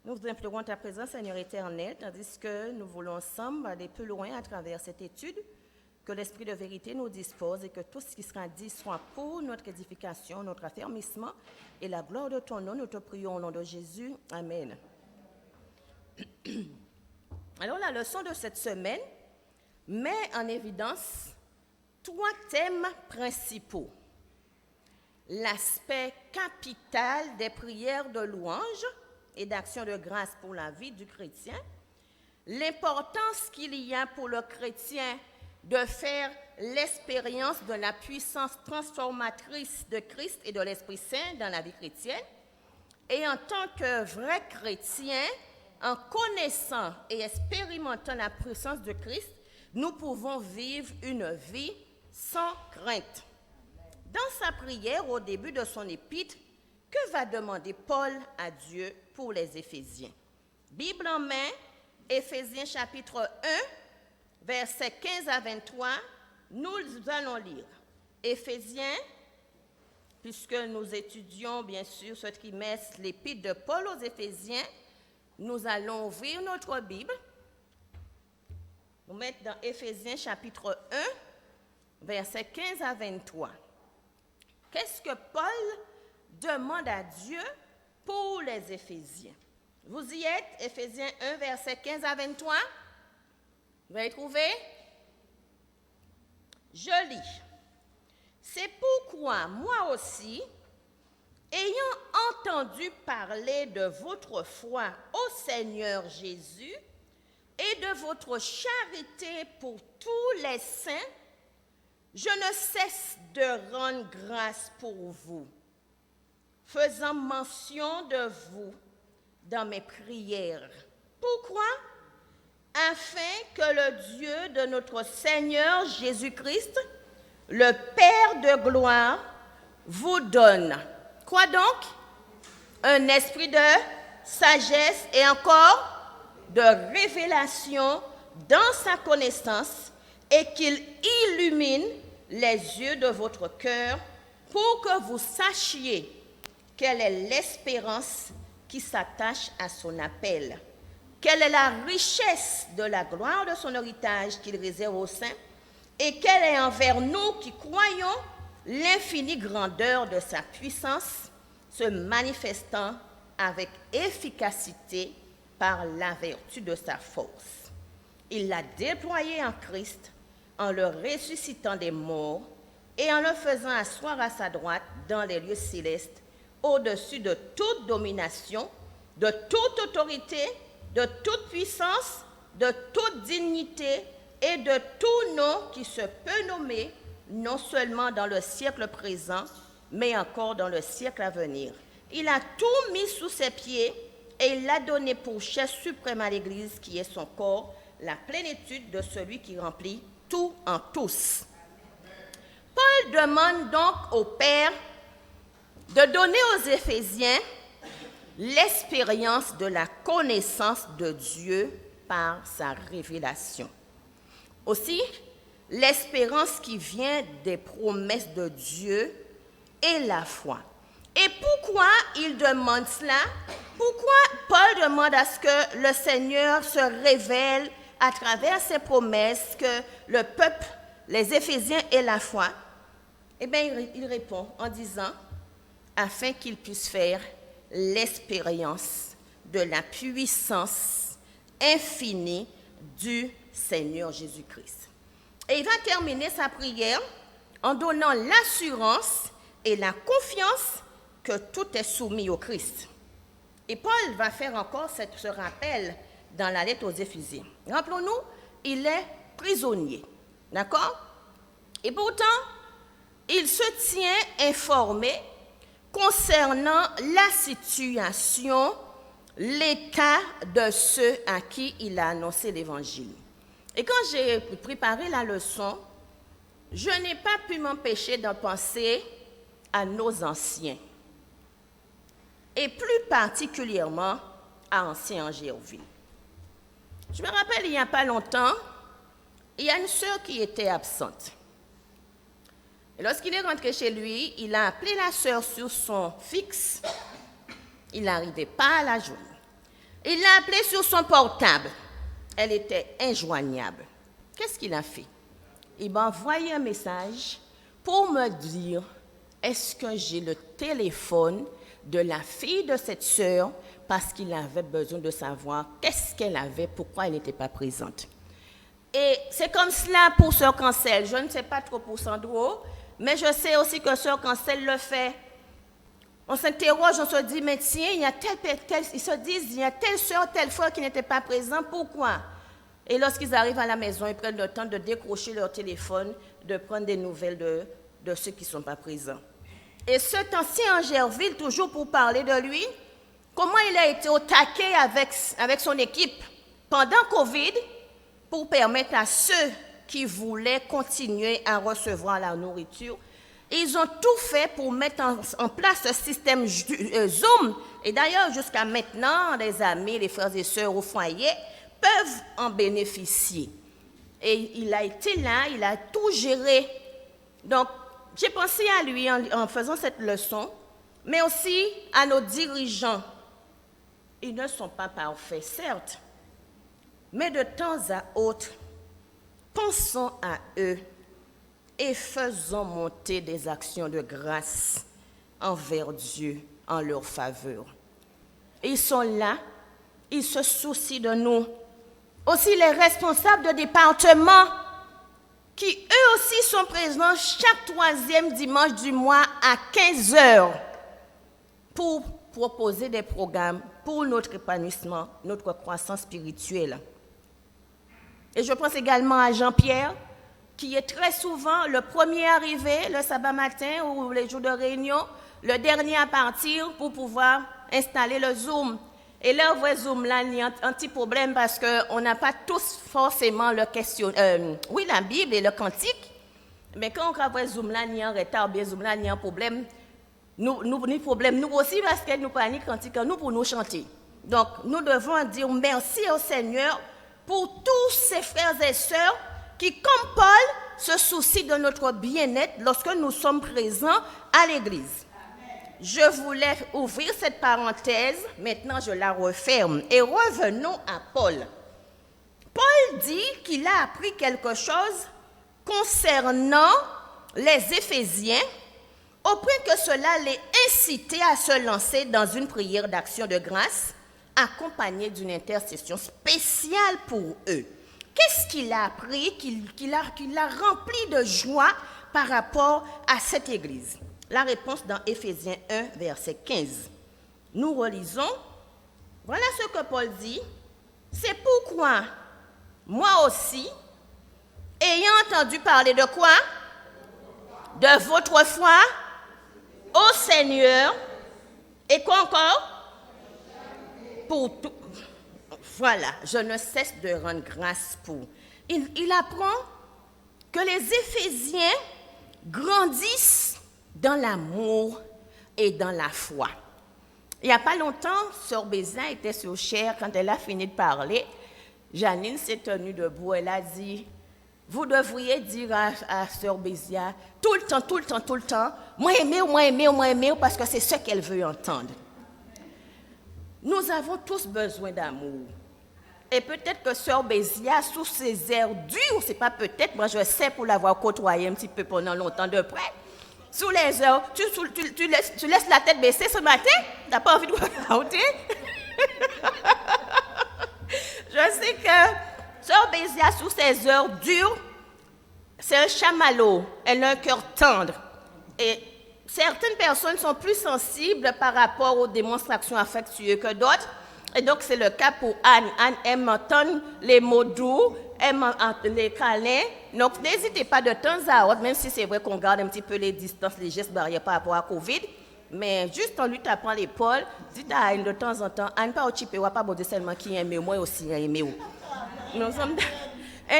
Nous vous implorons ta présence, Seigneur éternel, tandis que nous voulons ensemble aller plus loin à travers cette étude, que l'Esprit de vérité nous dispose et que tout ce qui sera dit soit pour notre édification, notre affermissement et la gloire de ton nom. Nous te prions au nom de Jésus. Amen. Alors la leçon de cette semaine met en évidence 3 thèmes principaux. L'aspect capital des prières de louange et d'action de grâce pour la vie du chrétien, l'importance qu'il y a pour le chrétien de faire l'expérience de la puissance transformatrice de Christ et de l'Esprit Saint dans la vie chrétienne, et en tant que vrai chrétien, en connaissant et expérimentant la puissance de Christ, nous pouvons vivre une vie sans crainte. Dans sa prière au début de son épître, que va demander Paul à Dieu pour les Éphésiens? Bible en main, Éphésiens chapitre 1, versets 15 à 23, nous allons lire. Éphésiens, puisque nous étudions bien sûr ce trimestre l'épître de Paul aux Éphésiens, nous allons ouvrir notre Bible, nous mettre dans Éphésiens chapitre 1, versets 15 à 23. Qu'est-ce que Paul demande à Dieu pour les Éphésiens? Vous y êtes, Éphésiens 1, versets 15 à 23. Vous allez trouver? Je lis. C'est pourquoi moi aussi, ayant entendu parler de votre foi au Seigneur Jésus et de votre charité pour tous les saints, je ne cesse de rendre grâce pour vous, faisant mention de vous dans mes prières. Pourquoi? Afin que le Dieu de notre Seigneur Jésus-Christ, le Père de gloire, vous donne. Quoi donc? Un esprit de sagesse et encore de révélation dans sa connaissance, et qu'il illumine les yeux de votre cœur pour que vous sachiez quelle est l'espérance qui s'attache à son appel, quelle est la richesse de la gloire de son héritage qu'il réserve aux saints, et quelle est envers nous qui croyons l'infinie grandeur de sa puissance, se manifestant avec efficacité par la vertu de sa force. Il l'a déployé en Christ, en le ressuscitant des morts et en le faisant asseoir à sa droite dans les lieux célestes, au-dessus de toute domination, de toute autorité, de toute puissance, de toute dignité et de tout nom qui se peut nommer, non seulement dans le siècle présent, mais encore dans le siècle à venir. Il a tout mis sous ses pieds et il l'a donné pour chef suprême à l'Église, qui est son corps, la plénitude de celui qui remplit tout en tous. Paul demande donc au Père de donner aux Éphésiens l'expérience de la connaissance de Dieu par sa révélation. Aussi, l'espérance qui vient des promesses de Dieu et la foi. Et pourquoi il demande cela? Pourquoi Paul demande à ce que le Seigneur se révèle à travers ses promesses, que le peuple, les Éphésiens aient la foi? Eh bien, il répond en disant, afin qu'ils puissent faire l'expérience de la puissance infinie du Seigneur Jésus-Christ. Et il va terminer sa prière en donnant l'assurance et la confiance que tout est soumis au Christ. Et Paul va faire encore ce rappel dans la lettre aux Éphésiens. Rappelons-nous, il est prisonnier, d'accord? Et pourtant, il se tient informé concernant la situation, l'état de ceux à qui il a annoncé l'évangile. Et quand j'ai préparé la leçon, je n'ai pas pu m'empêcher d'en penser à nos anciens, et plus particulièrement à Ancien Angéoville. Je me rappelle, il n'y a pas longtemps, il y a une sœur qui était absente. Et lorsqu'il est rentré chez lui, il a appelé la sœur sur son fixe. Il n'arrivait pas à la joindre. Il l'a appelée sur son portable. Elle était injoignable. Qu'est-ce qu'il a fait? Il m'a envoyé un message pour me dire, est-ce que j'ai le téléphone de la fille de cette sœur, parce qu'il avait besoin de savoir qu'est-ce qu'elle avait, pourquoi elle n'était pas présente. Et c'est comme cela pour Sœur Cancel. Je ne sais pas trop pour Sandro, mais je sais aussi que Sœur Cancel le fait. On s'interroge, on se dit, mais tiens, ils se disent, il y a telle sœur, telle frère qui n'était pas présent, pourquoi? Et lorsqu'ils arrivent à la maison, ils prennent le temps de décrocher leur téléphone, de prendre des nouvelles de ceux qui ne sont pas présents. Et cet ancien Angerville, toujours pour parler de lui, comment il a été au taquet avec son équipe pendant Covid pour permettre à ceux qui voulaient continuer à recevoir la nourriture. Ils ont tout fait pour mettre en place ce système Zoom. Et d'ailleurs, jusqu'à maintenant, les amis, les frères et sœurs au foyer peuvent en bénéficier. Et il a été là, il a tout géré. Donc, j'ai pensé à lui en faisant cette leçon, mais aussi à nos dirigeants. Ils ne sont pas parfaits, certes, mais de temps à autre, pensons à eux et faisons monter des actions de grâce envers Dieu en leur faveur. Ils sont là, ils se soucient de nous. Aussi les responsables de département qui eux aussi sont présents chaque 3e dimanche du mois à 15h pour proposer des programmes pour notre épanouissement, notre croissance spirituelle. Et je pense également à Jean-Pierre, qui est très souvent le premier arrivé le sabbat matin ou les jours de réunion, le dernier à partir pour pouvoir installer le Zoom. Et là, on voit Zoom là, il y a un petit problème parce qu'on n'a pas tous forcément la Bible et le cantique. Mais quand on voit Zoom là, il y a un retard, bien Zoom là, il y a un problème. Nous aussi parce que nous parlons cantique, nous pour nous chanter. Donc, nous devons dire merci au Seigneur pour tous ces frères et sœurs qui, comme Paul, se soucient de notre bien-être lorsque nous sommes présents à l'église. Je voulais ouvrir cette parenthèse, maintenant je la referme. Et revenons à Paul. Paul dit qu'il a appris quelque chose concernant les Éphésiens, au point que cela les incitait à se lancer dans une prière d'action de grâce, accompagnée d'une intercession spéciale pour eux. Qu'est-ce qu'il a appris, qu'il a rempli de joie par rapport à cette église? La réponse dans Éphésiens 1, verset 15. Nous relisons. Voilà ce que Paul dit. C'est pourquoi, moi aussi, ayant entendu parler de quoi? De votre foi au Seigneur. Et quoi encore? Pour tout. Voilà, je ne cesse de rendre grâce pour. Il apprend que les Éphésiens grandissent dans l'amour et dans la foi. Il n'y a pas longtemps, Sœur Bézin était sur chair. Quand elle a fini de parler, Janine s'est tenue debout. Elle a dit, vous devriez dire à Sœur Bézia tout le temps, moi aimer, parce que c'est ce qu'elle veut entendre. Nous avons tous besoin d'amour. Et peut-être que Sœur Bézia, sous ses airs durs, c'est pas peut-être, moi je sais pour l'avoir côtoyée un petit peu pendant longtemps de près, sous les heures, tu laisses la tête baissée ce matin? Tu n'as pas envie de raconter? Je sais que Sœur Bézia, sous ses heures dures, c'est un chamallow. Elle a un cœur tendre. Et certaines personnes sont plus sensibles par rapport aux démonstrations affectueuses que d'autres. Et donc, c'est le cas pour Anne. Anne aime entendre les mots doux, aime les câlins. Donc, n'hésitez pas de temps à autre, même si c'est vrai qu'on garde un petit peu les distances, les gestes barrières par rapport à Covid, mais juste en lui tapant l'épaule, dites à Anne de temps en temps, Anne, pas au type, pas beau seulement qui aime, moi aussi aime. Nous sommes...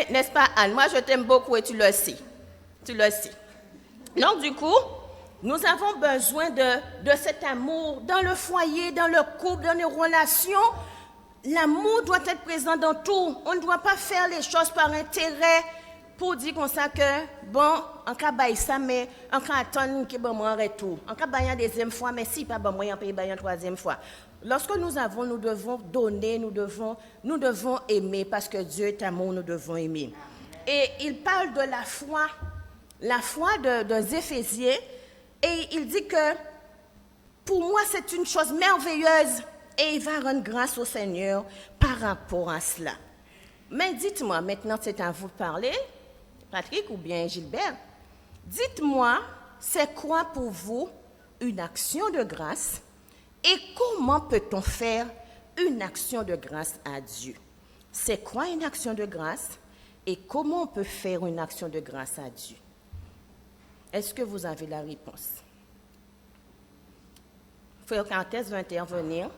N'est-ce pas, Anne? Moi, je t'aime beaucoup et tu le sais. Tu le sais. Donc, du coup, nous avons besoin de cet amour dans le foyer, dans le couple, dans les relations. L'amour doit être présent dans tout. On ne doit pas faire les choses par intérêt pour dire comme ça que, bon, en cas de ça, mais en cas attendre que bon, moi retour. En cas de une deuxième fois, mais si pas bon, moi, on peut une troisième fois. lorsque nous devons donner, nous devons aimer, parce que Dieu est amour, nous devons aimer. Et il parle de la foi des Éphésiens, et il dit que pour moi c'est une chose merveilleuse, et il va rendre grâce au Seigneur par rapport à cela. Mais dites-moi, maintenant c'est à vous de parler, Patrick ou bien Gilbert, dites-moi, c'est quoi pour vous une action de grâce et comment peut-on faire une action de grâce à Dieu? C'est quoi une action de grâce et comment on peut faire une action de grâce à Dieu? Est-ce que vous avez la réponse? Frère Cartes veut intervenir.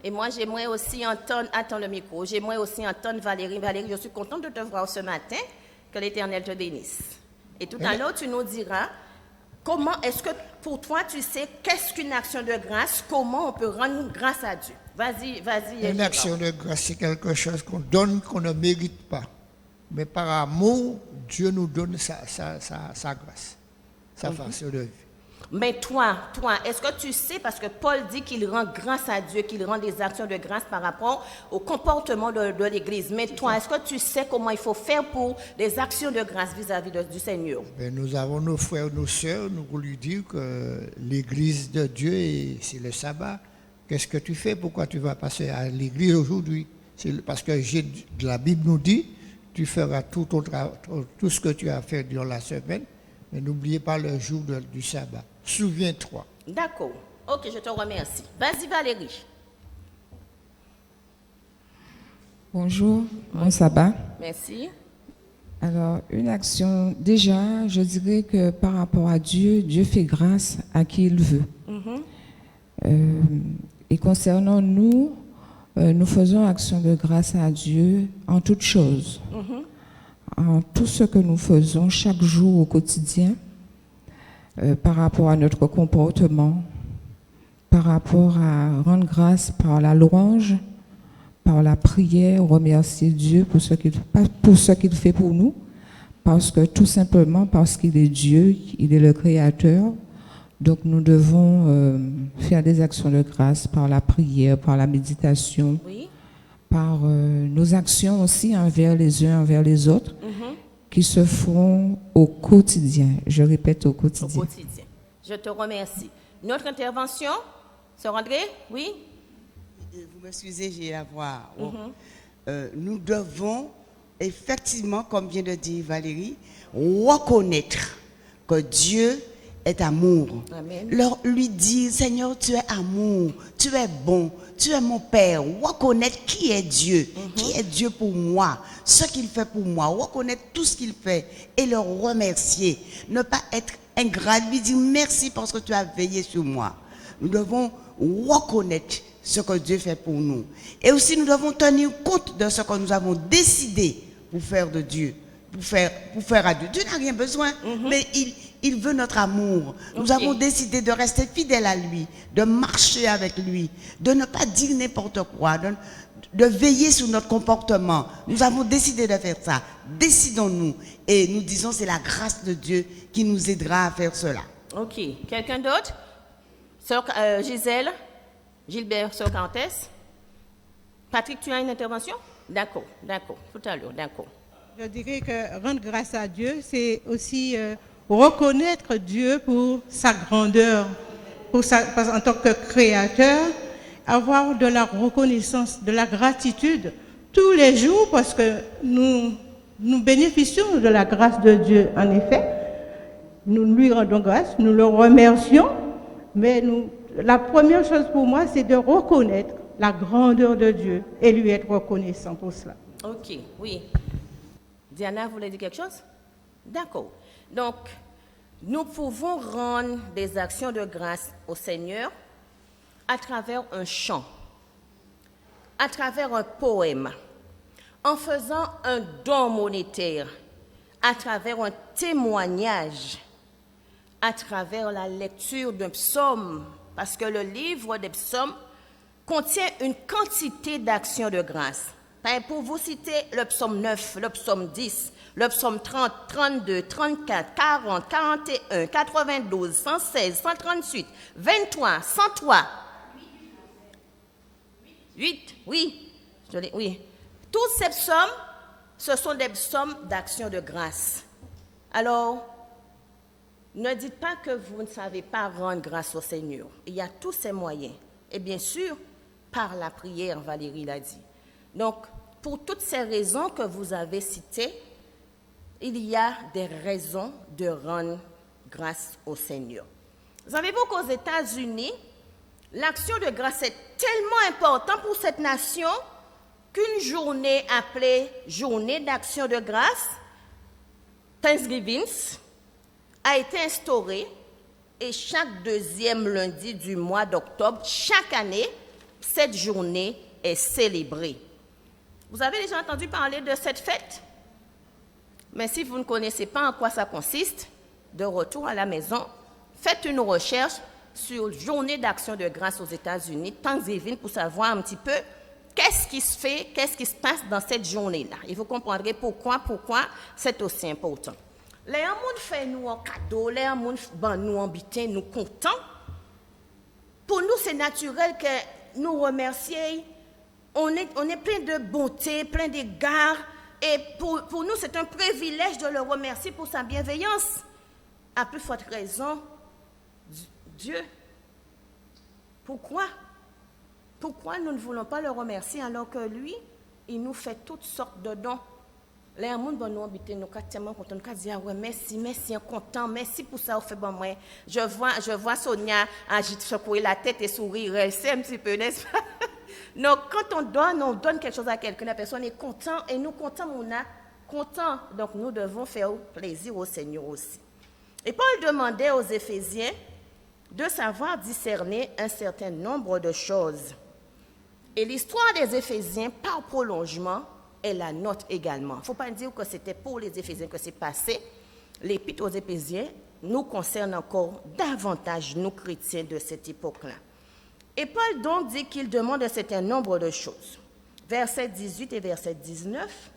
Et moi, j'aimerais aussi entendre, attends le micro, j'aimerais aussi entendre Valérie. Valérie, je suis contente de te voir ce matin, que l'Éternel te bénisse. Et tout à l'heure, tu nous diras, comment est-ce que pour toi, tu sais qu'est-ce qu'une action de grâce, comment on peut rendre grâce à Dieu? Vas-y. Une action de grâce, c'est quelque chose qu'on donne, qu'on ne mérite pas. Mais par amour, Dieu nous donne sa grâce, sa façon de vivre. Mais toi, est-ce que tu sais, parce que Paul dit qu'il rend grâce à Dieu, qu'il rend des actions de grâce par rapport au comportement de l'Église. Mais toi, est-ce que tu sais comment il faut faire pour des actions de grâce vis-à-vis du Seigneur? Nous avons nos frères, nos sœurs, nous lui dire que l'Église de Dieu, c'est le sabbat. Qu'est-ce que tu fais? Pourquoi tu vas passer à l'Église aujourd'hui? C'est parce que la Bible nous dit, tu feras tout ce que tu as fait durant la semaine, mais n'oubliez pas le jour du sabbat. Souviens-toi. D'accord. Ok, je te remercie. Vas-y Valérie. Bonjour, bon sabbat. Merci. Alors, une action, déjà, je dirais que par rapport à Dieu, Dieu fait grâce à qui il veut. Et concernant nous, nous faisons action de grâce à Dieu en toutes choses. En tout ce que nous faisons chaque jour au quotidien, par rapport à notre comportement, par rapport à rendre grâce par la louange, par la prière, remercier Dieu pour ce qu'il fait pour nous, tout simplement parce qu'il est Dieu, il est le Créateur. Donc nous devons faire des actions de grâce par la prière, par la méditation, Oui. par nos actions aussi envers les uns, envers les autres, qui se font au quotidien. Je répète, au quotidien. Au quotidien. Je te remercie. Notre intervention, Sœur André, oui? Vous m'excusez, j'ai la voix. Nous devons, effectivement, comme vient de dire Valérie, reconnaître que Dieu est amour. Amen. Lui dire, Seigneur, tu es amour, tu es bon, tu es mon Père. Reconnaître qui est Dieu, qui est Dieu pour moi, ce qu'il fait pour moi, reconnaître tout ce qu'il fait et le remercier. Ne pas être ingrat, lui dire merci parce que tu as veillé sur moi. Nous devons reconnaître ce que Dieu fait pour nous. Et aussi, nous devons tenir compte de ce que nous avons décidé pour faire de Dieu, pour faire à Dieu. Dieu n'a rien besoin, mais il veut notre amour. Nous avons décidé de rester fidèles à lui, de marcher avec lui, de ne pas dire n'importe quoi, de veiller sur notre comportement. Nous avons décidé de faire ça. Décidons-nous. Et nous disons, c'est la grâce de Dieu qui nous aidera à faire cela. Ok. Quelqu'un d'autre? Sœur Gisèle? Gilbert, Sœur Cartes? Patrick, tu as une intervention? D'accord. Tout à l'heure, d'accord. Je dirais que rendre grâce à Dieu, c'est aussi reconnaître Dieu pour sa grandeur, en tant que créateur, avoir de la reconnaissance, de la gratitude tous les jours parce que nous bénéficions de la grâce de Dieu. En effet, nous lui rendons grâce, nous le remercions, mais la première chose pour moi, c'est de reconnaître la grandeur de Dieu et lui être reconnaissant pour cela. Ok, oui. Diana, vous voulez dire quelque chose? D'accord. Donc, nous pouvons rendre des actions de grâce au Seigneur à travers un chant, à travers un poème, en faisant un don monétaire, à travers un témoignage, à travers la lecture d'un psaume, parce que le livre des psaumes contient une quantité d'actions de grâce. Pour vous citer le psaume 9, le psaume 10, le psaume 30, 32, 34, 40, 41, 92, 116, 138, 23, 103. 8, oui. Oui. Toutes ces psaumes, ce sont des psaumes d'action de grâce. Alors, ne dites pas que vous ne savez pas rendre grâce au Seigneur. Il y a tous ces moyens. Et bien sûr, par la prière, Valérie l'a dit. Donc, pour toutes ces raisons que vous avez citées, il y a des raisons de rendre grâce au Seigneur. Savez-vous qu'aux États-Unis, l'action de grâce est tellement importante pour cette nation qu'une journée appelée Journée d'action de grâce, Thanksgiving, a été instaurée et chaque deuxième lundi du mois d'octobre, chaque année, cette journée est célébrée. Vous avez déjà entendu parler de cette fête? Mais si vous ne connaissez pas en quoi ça consiste, de retour à la maison, faites une recherche sur Journée d'action de grâce aux États-Unis, Thanksgiving, pour savoir un petit peu qu'est-ce qui se fait, qu'est-ce qui se passe dans cette journée-là. Et vous comprendrez pourquoi c'est aussi important. Les gens fait nous en cadeau, les gens ben nous en bitin, nous contents. Pour nous, c'est naturel que nous remercions. On est plein de bonté, plein d'égards. Et pour nous, c'est un privilège de le remercier pour sa bienveillance. À plus forte raison, Dieu. Pourquoi nous ne voulons pas le remercier alors que lui, il nous fait toutes sortes de dons? Les gens vont nous habiter, nous sommes tellement contents, nous disons ouais, merci, content, merci pour ça, au fait bon moi. Je vois Sonia agiter, secouer la tête et sourire, elle sait un petit peu, n'est-ce pas? Donc quand on donne quelque chose à quelqu'un, la personne est contente et nous contents, content. Donc nous devons faire plaisir au Seigneur aussi. Et Paul demandait aux Éphésiens de savoir discerner un certain nombre de choses. Et l'histoire des Éphésiens, par prolongement, est la nôtre également. Il ne faut pas dire que c'était pour les Éphésiens que c'est passé. L'épître aux Éphésiens nous concerne encore davantage, nous chrétiens de cette époque-là. Et Paul donc dit qu'il demande un certain nombre de choses. Verset 18 et verset 19,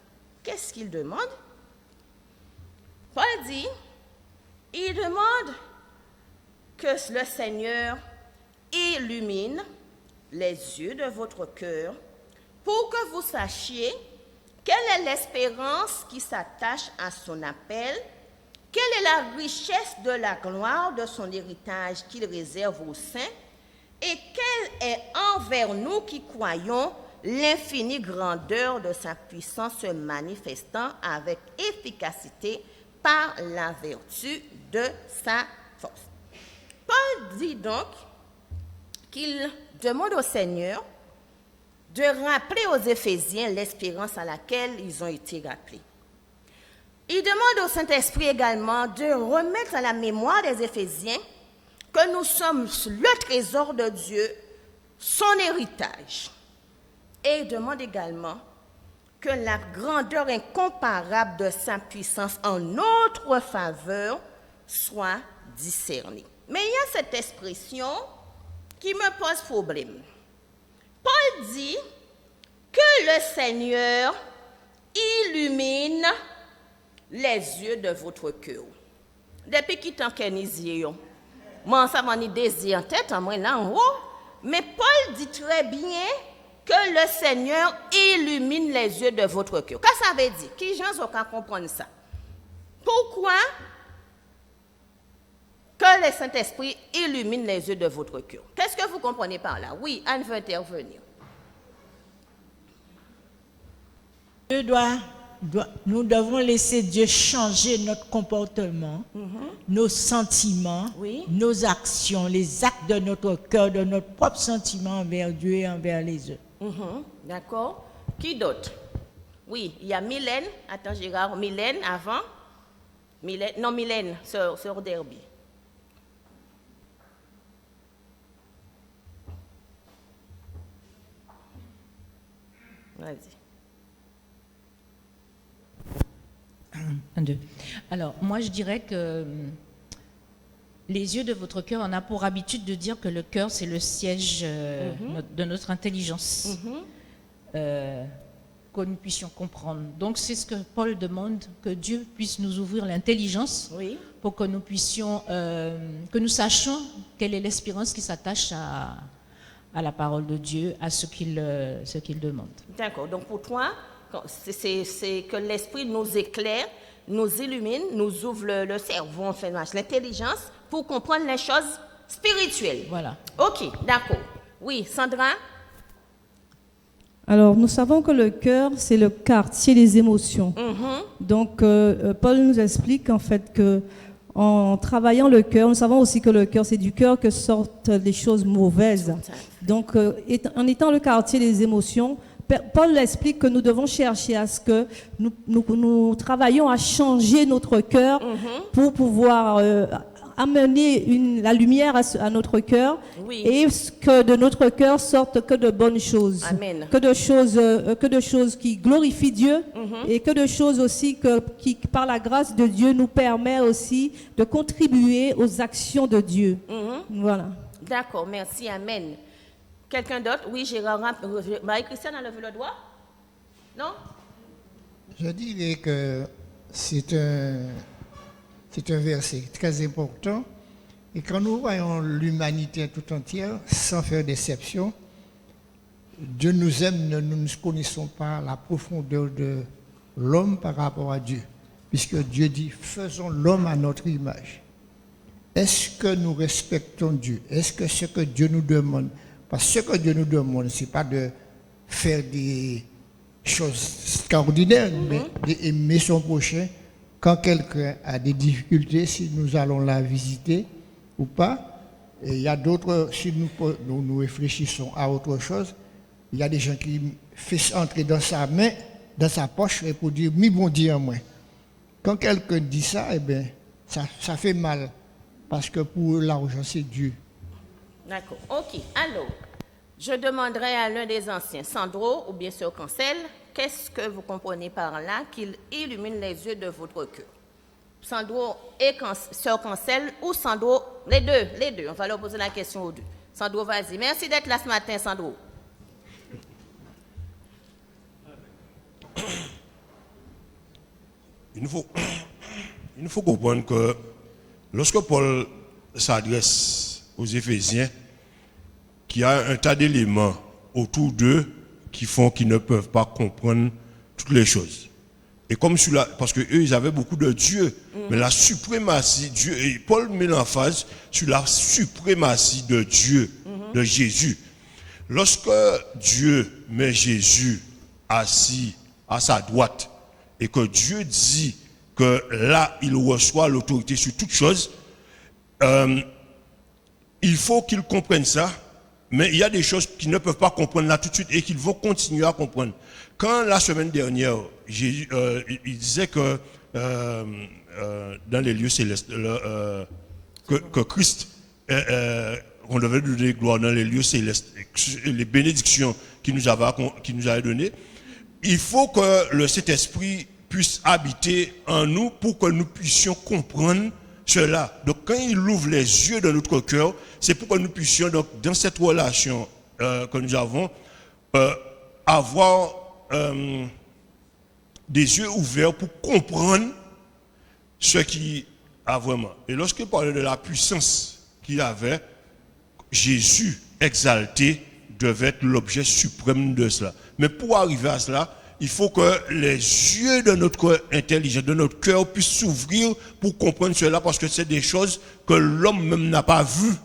qu'est-ce qu'il demande? Paul dit, il demande que le Seigneur illumine les yeux de votre cœur pour que vous sachiez quelle est l'espérance qui s'attache à son appel, quelle est la richesse de la gloire de son héritage qu'il réserve aux saints, et quelle est envers nous qui croyons l'infinie grandeur de sa puissance se manifestant avec efficacité par la vertu de sa force. Paul dit donc qu'il demande au Seigneur de rappeler aux Éphésiens l'espérance à laquelle ils ont été rappelés. Il demande au Saint-Esprit également de remettre à la mémoire des Éphésiens que nous sommes le trésor de Dieu, son héritage. Et il demande également que la grandeur incomparable de sa puissance en notre faveur soit discernée. Mais il y a cette expression qui me pose problème. Paul dit que le Seigneur illumine les yeux de votre cœur. Depuis qu'il t'en connaît, moi, ça m'a idée en tête, moi là en haut. Mais Paul dit très bien que le Seigneur illumine les yeux de votre cœur. Qu'est-ce que ça veut dire? Qui gens ont qu'à comprendre ça? Pourquoi que le Saint-Esprit illumine les yeux de votre cœur? Qu'est-ce que vous comprenez par là? Oui, Anne veut intervenir. Nous devons laisser Dieu changer notre comportement, nos sentiments, Oui. nos actions, les actes de notre cœur, de notre propre sentiment envers Dieu et envers les autres. D'accord. Qui d'autre? Oui, il y a Mylène. Attends, Gérard. Mylène avant. Mylène, sœur Derby. Vas-y. Un, deux. Alors, moi, je dirais que les yeux de votre cœur, on a pour habitude de dire que le cœur, c'est le siège de notre intelligence, que nous puissions comprendre. Donc, c'est ce que Paul demande, que Dieu puisse nous ouvrir l'intelligence Oui. pour que nous puissions, que nous sachions quelle est l'espérance qui s'attache à la parole de Dieu, à ce qu'il demande. D'accord. Donc pour toi, c'est que l'Esprit nous éclaire, nous illumine, nous ouvre le cerveau, enfin, l'intelligence pour comprendre les choses spirituelles. Voilà. Ok, d'accord. Oui, Sandra? Alors, nous savons que le cœur, c'est le quartier des émotions. Donc, Paul nous explique en fait que en travaillant le cœur, nous savons aussi que le cœur, c'est du cœur que sortent les choses mauvaises. Donc, en étant le quartier des émotions, Paul explique que nous devons chercher à ce que nous travaillions à changer notre cœur pour pouvoir amener la lumière à notre cœur et que de notre cœur sortent que de bonnes choses. Amen. Que de choses qui glorifient Dieu et que de choses aussi qui, par la grâce de Dieu, nous permet aussi de contribuer aux actions de Dieu. Voilà. D'accord, merci, amen. Quelqu'un d'autre? Oui, Gérard. Marie-Christiane a levé le doigt? Non? Je dirais que c'est un verset très important. Et quand nous voyons l'humanité tout entière, sans faire d'exception, Dieu nous aime, nous ne connaissons pas la profondeur de l'homme par rapport à Dieu. Puisque Dieu dit, faisons l'homme à notre image. Est-ce que nous respectons Dieu? Est-ce que ce que Dieu nous demande, parce que ce que Dieu nous demande, ce n'est pas de faire des choses extraordinaires, mais d'aimer son prochain. Quand quelqu'un a des difficultés, si nous allons la visiter ou pas, et il y a d'autres, si nous réfléchissons à autre chose, il y a des gens qui font entrer dans sa main, dans sa poche, et pour dire, mi bon Dieu en moi. Quand quelqu'un dit ça, eh bien, ça fait mal, parce que pour l'argent, c'est Dieu. D'accord, ok. Alors, je demanderai à l'un des anciens, Sandro ou bien Sœur Cancel, qu'est-ce que vous comprenez par là qu'il illumine les yeux de votre cœur? Sandro et Sœur Cancel ou Sandro, les deux. On va leur poser la question aux deux. Sandro, vas-y. Merci d'être là ce matin, Sandro. Il nous faut comprendre que lorsque Paul s'adresse aux Éphésiens, qu'il y a un tas d'éléments autour d'eux qui font qu'ils ne peuvent pas comprendre toutes les choses. Et comme cela, parce qu'eux, ils avaient beaucoup de Dieu, mais la suprématie, Dieu, et Paul met l'emphase sur la suprématie de Dieu, de Jésus. Lorsque Dieu met Jésus assis à sa droite, et que Dieu dit que là, il reçoit l'autorité sur toutes choses, il faut qu'ils comprennent ça. Mais il y a des choses qu'ils ne peuvent pas comprendre là tout de suite et qu'ils vont continuer à comprendre. Quand la semaine dernière, il disait que dans les lieux célestes, que Christ, on devait lui donner gloire dans les lieux célestes, les bénédictions qu'il nous avait données, il faut que le Saint-Esprit puisse habiter en nous pour que nous puissions comprendre cela. Donc quand il ouvre les yeux de notre cœur, c'est pour que nous puissions, donc, dans cette relation que nous avons, avoir des yeux ouverts pour comprendre ce qu'il a vraiment. Et lorsqu'il parlait de la puissance qu'il avait, Jésus exalté devait être l'objet suprême de cela. Mais pour arriver à cela, il faut que les yeux de notre intelligence, de notre cœur puissent s'ouvrir pour comprendre cela, parce que c'est des choses que l'homme même n'a pas vues.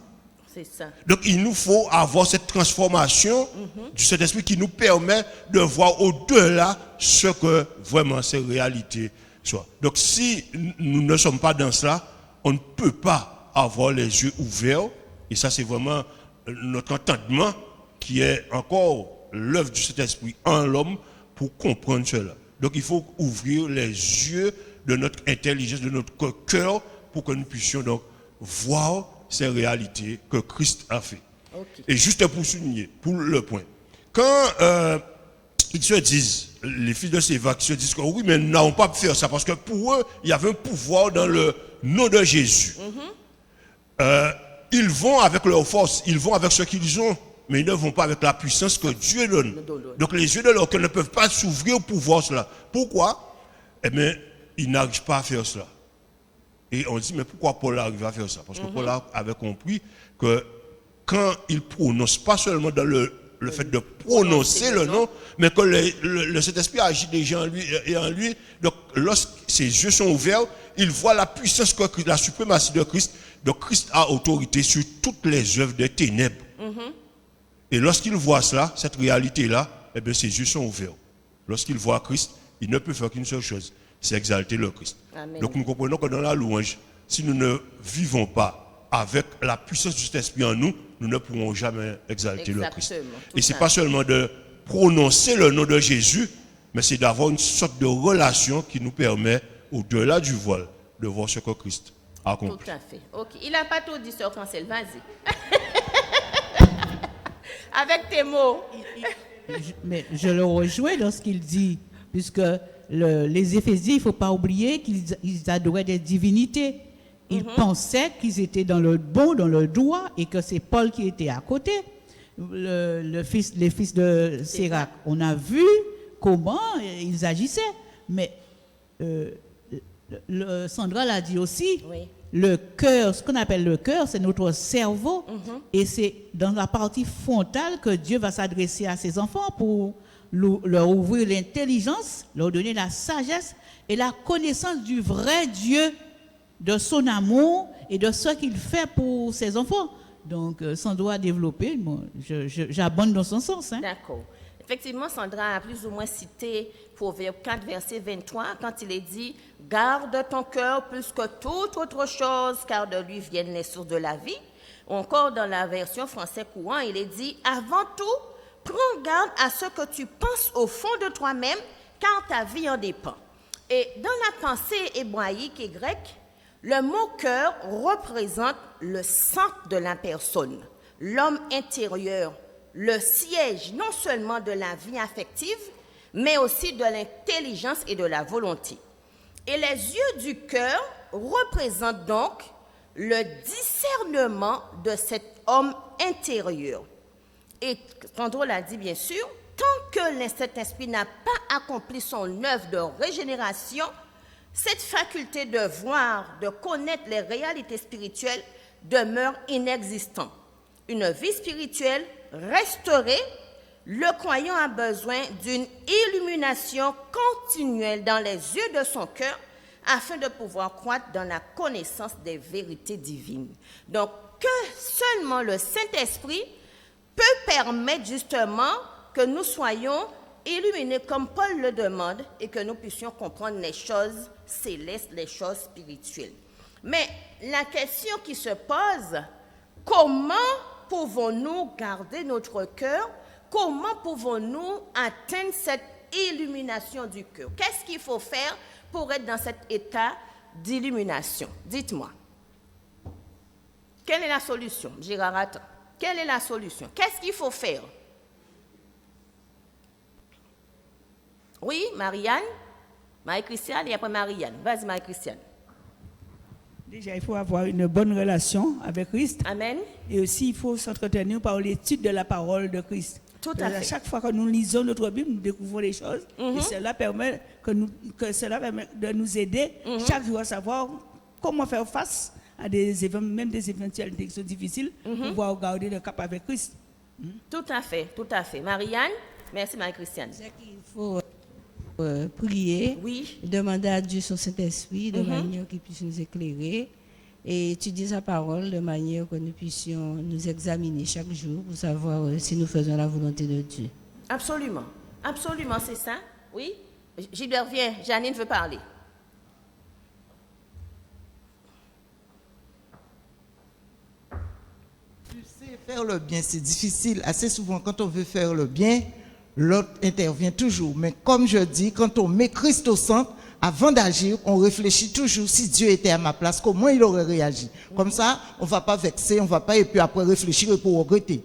C'est ça. Donc il nous faut avoir cette transformation du Saint-Esprit qui nous permet de voir au-delà ce que vraiment ces réalités soient. Donc si nous ne sommes pas dans cela, on ne peut pas avoir les yeux ouverts, et ça c'est vraiment notre entendement qui est encore l'œuvre du Saint-Esprit en l'homme pour comprendre cela. Donc il faut ouvrir les yeux de notre intelligence, de notre cœur, pour que nous puissions donc voir ces réalités que Christ a fait. Okay. Et juste pour souligner, pour le point, quand ils se disent, les fils de Séva qui se disent que oui, mais nous n'avons pas pu faire ça, parce que pour eux, il y avait un pouvoir dans le nom de Jésus. Ils vont avec leur force, ils vont avec ce qu'ils ont, mais ils ne vont pas avec la puissance que Dieu donne. Donc les yeux de leur cœur ne peuvent pas s'ouvrir pour voir cela. Pourquoi? Eh bien, ils n'arrivent pas à faire cela. Et on dit, mais pourquoi Paul arrive à faire ça? Parce que Paul avait compris que quand il prononce, pas seulement dans le fait de prononcer le nom, mais que le Saint-Esprit agit déjà en lui. Donc, lorsque ses yeux sont ouverts, il voit la puissance, la suprématie de Christ. Donc, Christ a autorité sur toutes les œuvres des ténèbres. Et lorsqu'il voit cela, cette réalité-là, eh bien, ses yeux sont ouverts. Lorsqu'il voit Christ, il ne peut faire qu'une seule chose, c'est exalter le Christ. Amen. Donc, nous comprenons que dans la louange, si nous ne vivons pas avec la puissance du Saint-Esprit en nous, nous ne pourrons jamais exalter le Christ. Et ce n'est pas seulement de prononcer le nom de Jésus, mais c'est d'avoir une sorte de relation qui nous permet, au-delà du voile, de voir ce que Christ a accompli. Tout à fait. Ok. Il n'a pas tout dit, Sœur Cancel, vas-y. Avec tes mots. Mais je le rejoins dans ce qu'il dit, puisque les Éphésiens, il ne faut pas oublier qu'ils adoraient des divinités. Ils pensaient qu'ils étaient dans le bon, dans le droit, et que c'est Paul qui était à côté, les fils de Sérac. On a vu comment ils agissaient. Mais Sandra l'a dit aussi, oui. Le cœur, ce qu'on appelle le cœur, c'est notre cerveau. Et c'est dans la partie frontale que Dieu va s'adresser à ses enfants pour leur ouvrir l'intelligence, leur donner la sagesse et la connaissance du vrai Dieu, de son amour et de ce qu'il fait pour ses enfants. Donc, Sandra a développé, j'abonde dans son sens. Hein. D'accord. Effectivement, Sandra a plus ou moins cité Proverbe 4, verset 23, quand il est dit « Garde ton cœur plus que toute autre chose, car de lui viennent les sources de la vie. » Ou encore dans la version français courant, il est dit « Avant tout, prends garde à ce que tu penses au fond de toi-même, car ta vie en dépend. » Et dans la pensée hébraïque et grecque, le mot « cœur » représente le centre de la personne, l'homme intérieur, le siège non seulement de la vie affective, mais aussi de l'intelligence et de la volonté. Et les yeux du cœur représentent donc le discernement de cet homme intérieur. Et Sandro l'a dit bien sûr, tant que le Saint-Esprit n'a pas accompli son œuvre de régénération, cette faculté de voir, de connaître les réalités spirituelles demeure inexistante. Une vie spirituelle restaurée, le croyant a besoin d'une illumination continuelle dans les yeux de son cœur afin de pouvoir croître dans la connaissance des vérités divines. Donc, que seulement le Saint-Esprit peut permettre justement que nous soyons illuminés comme Paul le demande et que nous puissions comprendre les choses célestes, les choses spirituelles. Mais la question qui se pose, comment pouvons-nous garder notre cœur? Comment pouvons-nous atteindre cette illumination du cœur? Qu'est-ce qu'il faut faire pour être dans cet état d'illumination? Dites-moi. Quelle est la solution? Gérard, attends. Quelle est la solution? Qu'est-ce qu'il faut faire? Oui, Marianne? Marie-Christiane et après Marianne. Vas-y, Marie-Christiane. Déjà, il faut avoir une bonne relation avec Christ. Amen. Et aussi, il faut s'entretenir par l'étude de la parole de Christ. Tout à fait. À chaque fois que nous lisons notre Bible, nous découvrons des choses. Et cela permet, de nous aider chaque jour à savoir comment faire face à même des éventualités qui sont difficiles pour pouvoir garder le cap avec Christ. Tout à fait, tout à fait. Marianne, merci Marie-Christiane. C'est qu'il faut prier, demander à Dieu son Saint-Esprit de manière qu'il puisse nous éclairer et étudier sa parole de manière que nous puissions nous examiner chaque jour pour savoir si nous faisons la volonté de Dieu. Absolument, absolument, c'est ça. Oui, Gilbert, viens, Janine veut parler. Tu sais, faire le bien, c'est difficile. Assez souvent, quand on veut faire le bien, l'autre intervient toujours. Mais comme je dis, quand on met Christ au centre, avant d'agir, on réfléchit toujours si Dieu était à ma place, comment il aurait réagi. Comme ça, on ne va pas vexer, on ne va pas et puis après réfléchir et pour regretter.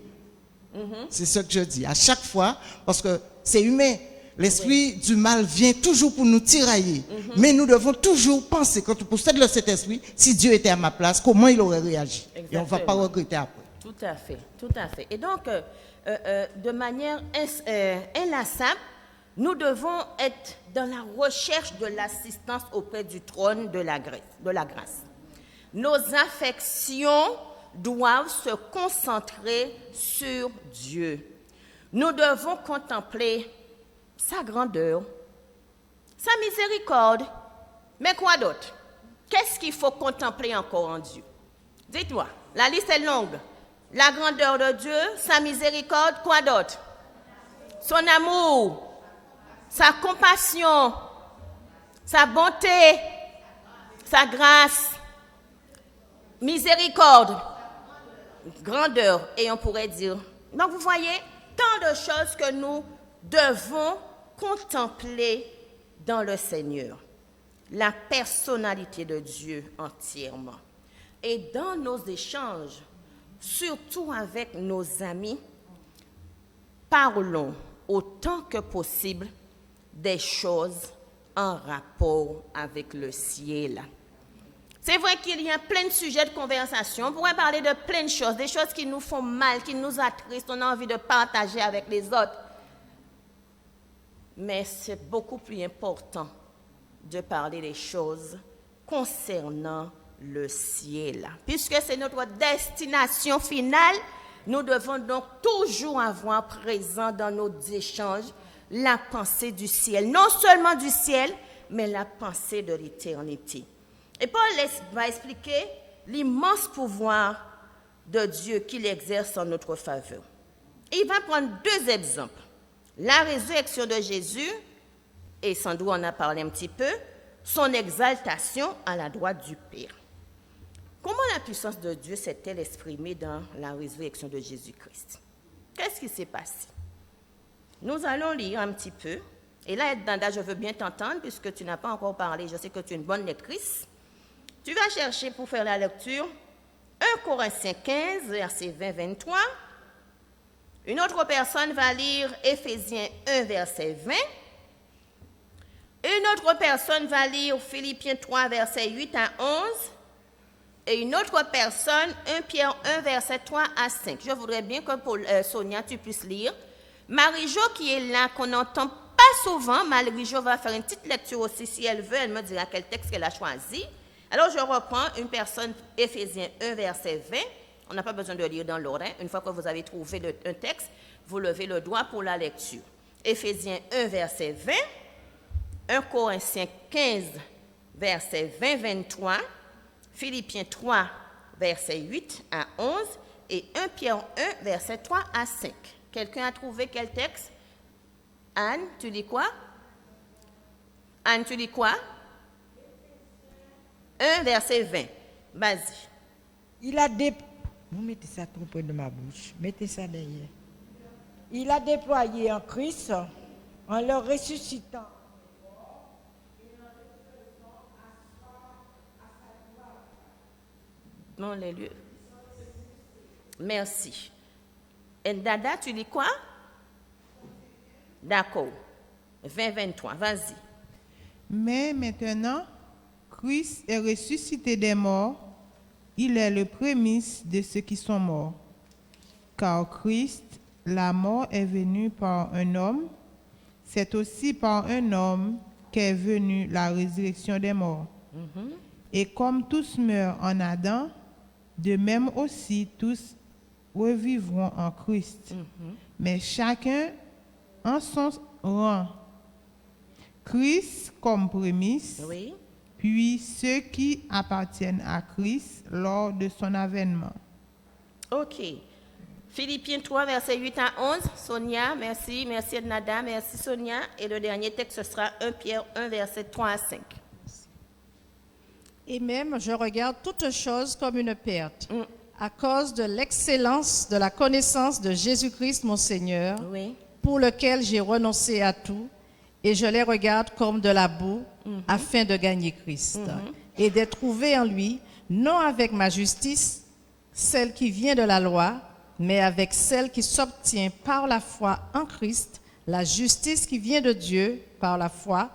C'est ce que je dis. À chaque fois, parce que c'est humain. L'esprit du mal vient toujours pour nous tirailler. Mais nous devons toujours penser, quand on possède le Saint-Esprit, si Dieu était à ma place, comment il aurait réagi. Exactement. Et on ne va pas regretter après. Tout à fait, tout à fait. Et donc, de manière inlassable, nous devons être dans la recherche de l'assistance auprès du trône de la grâce. Nos affections, doivent se concentrer sur Dieu. Nous devons contempler sa grandeur, sa miséricorde. Mais quoi d'autre? Qu'est-ce qu'il faut contempler encore en Dieu? Dites-moi, la liste est longue. La grandeur de Dieu, sa miséricorde, quoi d'autre? Son amour, sa compassion, sa bonté, sa grâce, miséricorde, grandeur, et on pourrait dire. Donc vous voyez, tant de choses que nous devons contempler dans le Seigneur. La personnalité de Dieu entièrement. Et dans nos échanges, surtout avec nos amis, parlons autant que possible des choses en rapport avec le ciel. C'est vrai qu'il y a plein de sujets de conversation. On pourrait parler de plein de choses, des choses qui nous font mal, qui nous attristent, on a envie de partager avec les autres. Mais c'est beaucoup plus important de parler des choses concernant le ciel. Puisque c'est notre destination finale, nous devons donc toujours avoir présent dans nos échanges la pensée du ciel. Non seulement du ciel, mais la pensée de l'éternité. Et Paul va expliquer l'immense pouvoir de Dieu qu'il exerce en notre faveur. Il va prendre 2 exemples. La résurrection de Jésus, et sans doute on a parlé un petit peu, son exaltation à la droite du Père. Comment la puissance de Dieu s'est-elle exprimée dans la résurrection de Jésus-Christ? Qu'est-ce qui s'est passé? Nous allons lire un petit peu. Et là, Danda, je veux bien t'entendre puisque tu n'as pas encore parlé. Je sais que tu es une bonne lectrice. Tu vas chercher pour faire la lecture 1 Corinthiens 15, verset 20-23. Une autre personne va lire Éphésiens 1, verset 20. Une autre personne va lire Philippiens 3, verset 8 à 11. Et une autre personne, 1 Pierre 1, verset 3 à 5. Je voudrais bien que pour Sonia, tu puisses lire. Marie-Jo qui est là, qu'on n'entend pas souvent, Marie-Jo va faire une petite lecture aussi si elle veut, elle me dira quel texte qu'elle a choisi. Alors je reprends une personne, Éphésiens 1, verset 20. On n'a pas besoin de lire dans l'ordre. Une fois que vous avez trouvé un texte, vous levez le doigt pour la lecture. Éphésiens 1, verset 20. 1 Corinthiens 15, verset 20-23. Philippiens 3, verset 8 à 11. Et 1 Pierre 1, verset 3 à 5. Quelqu'un a trouvé quel texte? Anne, tu lis quoi? Anne, tu lis quoi? 1, verset 20. Vas-y. Vous mettez ça trop près de ma bouche. Mettez ça derrière. Il a déployé en Christ en le ressuscitant. Non, les lieux. Merci. Et Dada, tu lis quoi? D'accord. 20-23, vas-y. Mais maintenant, Christ est ressuscité des morts. Il est le prémisse de ceux qui sont morts. Car Christ, la mort est venue par un homme. C'est aussi par un homme qu'est venue la résurrection des morts. Et comme tous meurent en Adam, de même aussi tous revivront en Christ. Mais chacun en son rang. Christ comme prémisse, puis ceux qui appartiennent à Christ lors de son avènement. OK. Philippiens 3, verset 8 à 11. Sonia, merci. Merci Ednada, merci Sonia. Et le dernier texte, ce sera 1 Pierre 1, verset 3 à 5. Et même, je regarde toutes choses comme une perte, à cause de l'excellence de la connaissance de Jésus-Christ, mon Seigneur, pour lequel j'ai renoncé à tout, et je les regarde comme de la boue, afin de gagner Christ, et d'être trouvé en lui, non avec ma justice, celle qui vient de la loi, mais avec celle qui s'obtient par la foi en Christ, la justice qui vient de Dieu par la foi,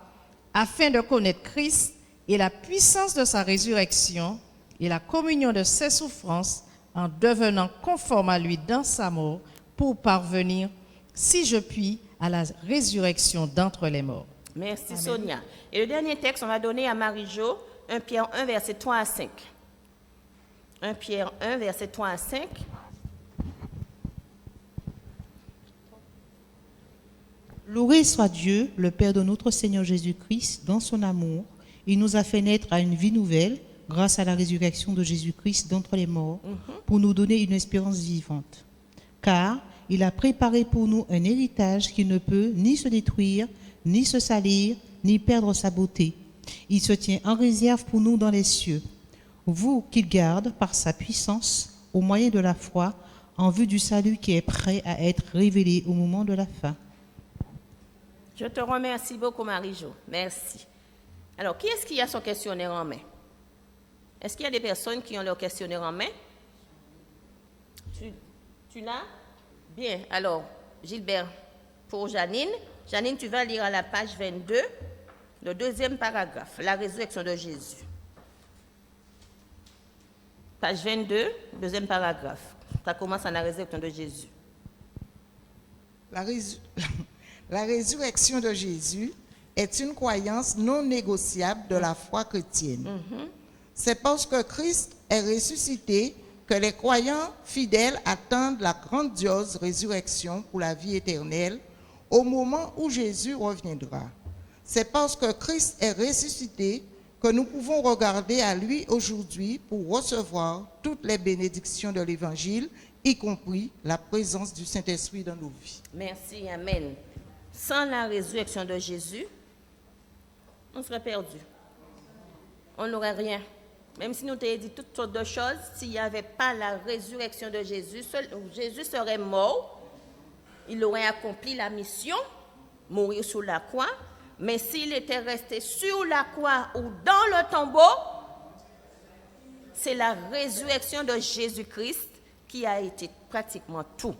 afin de connaître Christ et la puissance de sa résurrection et la communion de ses souffrances, en devenant conforme à lui dans sa mort, pour parvenir, si je puis, à la résurrection d'entre les morts. Merci Amen. Sonia. Et le dernier texte, on va donner à Marie-Jo, 1 Pierre 1, verset 3 à 5. 1 Pierre 1, versets 3 à 5. Loué soit Dieu, le Père de notre Seigneur Jésus-Christ, dans son amour. Il nous a fait naître à une vie nouvelle grâce à la résurrection de Jésus-Christ d'entre les morts pour nous donner une espérance vivante. Car il a préparé pour nous un héritage qui ne peut ni se détruire, ni se salir, ni perdre sa beauté. Il se tient en réserve pour nous dans les cieux. Vous qu'il garde par sa puissance au moyen de la foi en vue du salut qui est prêt à être révélé au moment de la fin. Je te remercie beaucoup, Marie-Jo. Merci. Alors, qui est-ce qui a son questionnaire en main? Est-ce qu'il y a des personnes qui ont leur questionnaire en main? Tu l'as? Bien. Alors, Gilbert, pour Janine. Janine, tu vas lire à la page 22, le deuxième paragraphe, la résurrection de Jésus. Page 22, deuxième paragraphe. Ça commence à la résurrection de Jésus. La résurrection de Jésus est une croyance non négociable de la foi chrétienne. C'est parce que Christ est ressuscité que les croyants fidèles attendent la grandiose résurrection pour la vie éternelle au moment où Jésus reviendra. C'est parce que Christ est ressuscité que nous pouvons regarder à lui aujourd'hui pour recevoir toutes les bénédictions de l'Évangile, y compris la présence du Saint-Esprit dans nos vies. Merci, Amen. Sans la résurrection de Jésus, on serait perdu. On n'aurait rien. Même si nous t'avons dit toutes sortes de choses, s'il n'y avait pas la résurrection de Jésus, Jésus serait mort, il aurait accompli la mission, mourir sur la croix, mais s'il était resté sur la croix ou dans le tombeau, c'est la résurrection de Jésus-Christ qui a été pratiquement tout.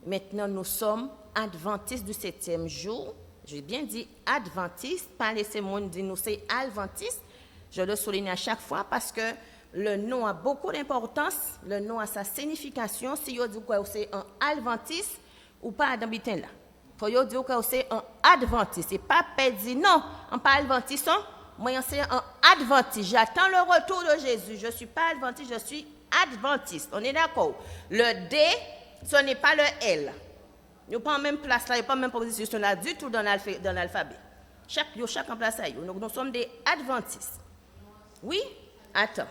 Maintenant, nous sommes adventistes du 7e jour. J'ai bien dit adventistes, pas laisser le monde dire nous c'est adventistes. Je le souligne à chaque fois parce que le nom a beaucoup d'importance, le nom a sa signification. Si vous dites que c'est un adventiste ou pas dans bitin là. Faut vous dire que c'est un adventiste. C'est pas pédi, non, on pas adventiste, moi c'est un adventiste. J'attends le retour de Jésus. Je suis pas adventiste, je suis adventiste. On est d'accord. Le D, ce n'est pas le L. Il n'y a pas en même place là, il n'y a pas en même position là du tout dans l'alphabet. Chaque en place là. Donc nous sommes des adventistes. Oui? Attends.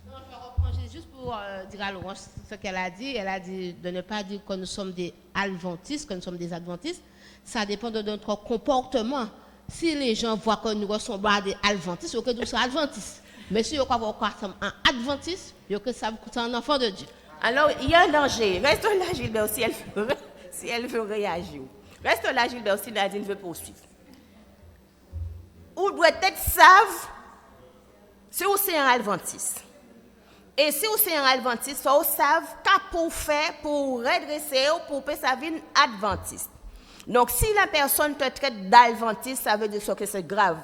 Non, je reprends juste pour dire à Laurence ce qu'elle a dit. Elle a dit de ne pas dire que nous sommes des adventistes, que nous sommes des adventistes. Ça dépend de notre comportement. Si les gens voient que nous ressemblons à des adventistes, ou que nous sommes adventistes. Mais si vous croyez que nous sommes un adventiste, vous que c'est un enfant de Dieu. Alors, il y a un danger. Reste là, Gilbert, si elle veut réagir. Reste là, Gilbert, si Nadine veut poursuivre. Ou doit être savent si vous êtes un adventiste. Et si vous êtes un adventiste, vous savez qu'à pour faire, pour redresser, pour faire sa vie adventiste. Donc, si la personne te traite d'adventiste, ça veut dire que c'est grave.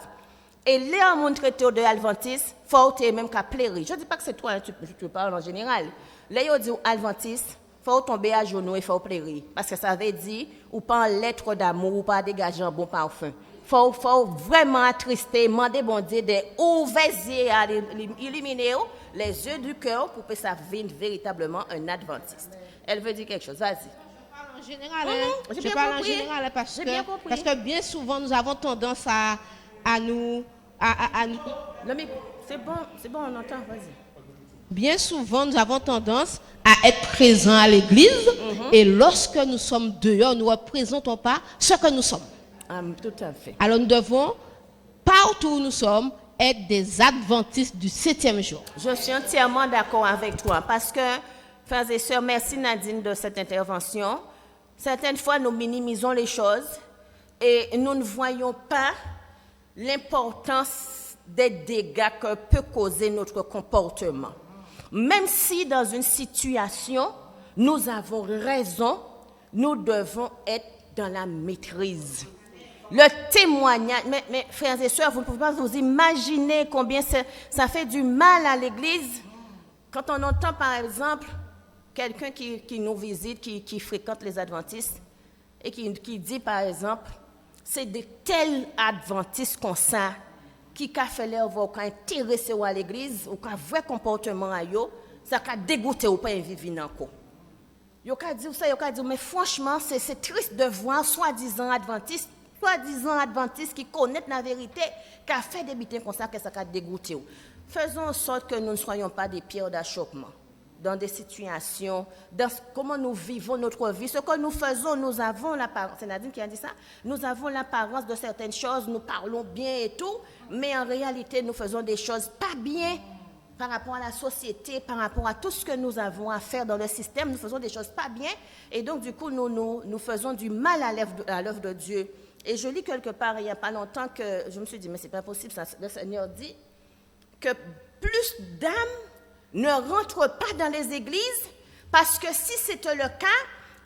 Et les gens traitent d'adventiste, il faut même qu'à pleurer. Je ne dis pas que c'est toi, tu parles en général. Les gens disent adventiste, il faut tomber à genoux et il faut pleurer. Parce que ça veut dire, ou pas en lettre d'amour, ou pas dégager un bon parfum. Il faut vraiment attrister, demander bon Dieu d'ouvrir à illuminer les yeux du cœur pour que ça vienne véritablement un adventiste. Elle veut dire quelque chose, vas-y. En général, je parle en général parce que bien souvent nous avons tendance à nous. Non mais c'est bon, on entend, vas-y. Bien souvent nous avons tendance à être présents à l'église et lorsque nous sommes dehors, nous ne représentons pas ce que nous sommes. Tout à fait. Alors nous devons, partout où nous sommes, être des adventistes du 7e jour. Je suis entièrement d'accord avec toi parce que, frères et sœurs, merci Nadine de cette intervention. Certaines fois, nous minimisons les choses et nous ne voyons pas l'importance des dégâts que peut causer notre comportement. Même si dans une situation, nous avons raison, nous devons être dans la maîtrise. Le témoignage, mais frères et sœurs, vous ne pouvez pas vous imaginer combien ça fait du mal à l'Église quand on entend par exemple quelqu'un qui nous visite, qui fréquente les adventistes et qui dit par exemple, c'est de tels adventistes comme ça qui a fait l'air va intéresser à l'église ou un vrai comportement à yo, ça a dégoûté ou pas vivre encore. Yo ka dire ça, yo ka dire mais franchement c'est triste de voir soi-disant adventistes qui connaissent la vérité, qui a fait des bêtises comme ça que ça a dégoûté. Faisons en sorte que nous ne soyons pas des pierres d'achoppement dans des situations, dans comment nous vivons notre vie. Ce que nous faisons, nous avons l'apparence, c'est Nadine qui a dit ça, nous avons l'apparence de certaines choses, nous parlons bien et tout, mais en réalité, nous faisons des choses pas bien par rapport à la société, par rapport à tout ce que nous avons à faire dans le système, nous faisons des choses pas bien, et donc du coup, nous faisons du mal à l'œuvre de Dieu. Et je lis quelque part, il n'y a pas longtemps, que je me suis dit, mais c'est pas possible, ça, le Seigneur dit que plus d'âmes ne rentrent pas dans les églises, parce que si c'était le cas,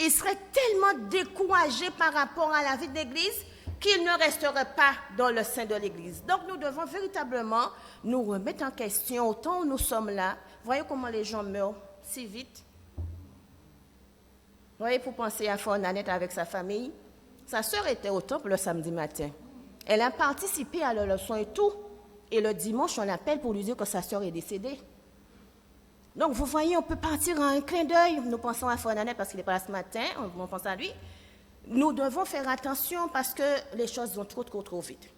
ils seraient tellement découragés par rapport à la vie de l'église qu'ils ne resteraient pas dans le sein de l'église. Donc nous devons véritablement nous remettre en question autant où nous sommes là. Voyez comment les gens meurent si vite. Voyez, pour penser à Fornanette avec sa famille, sa sœur était au temple le samedi matin. Elle a participé à la leçon et tout, et le dimanche on appelle pour lui dire que sa sœur est décédée. Donc, vous voyez, on peut partir en un clin d'œil. Nous pensons à Fornanette parce qu'il n'est pas là ce matin, on pense à lui. Nous devons faire attention parce que les choses vont trop vite.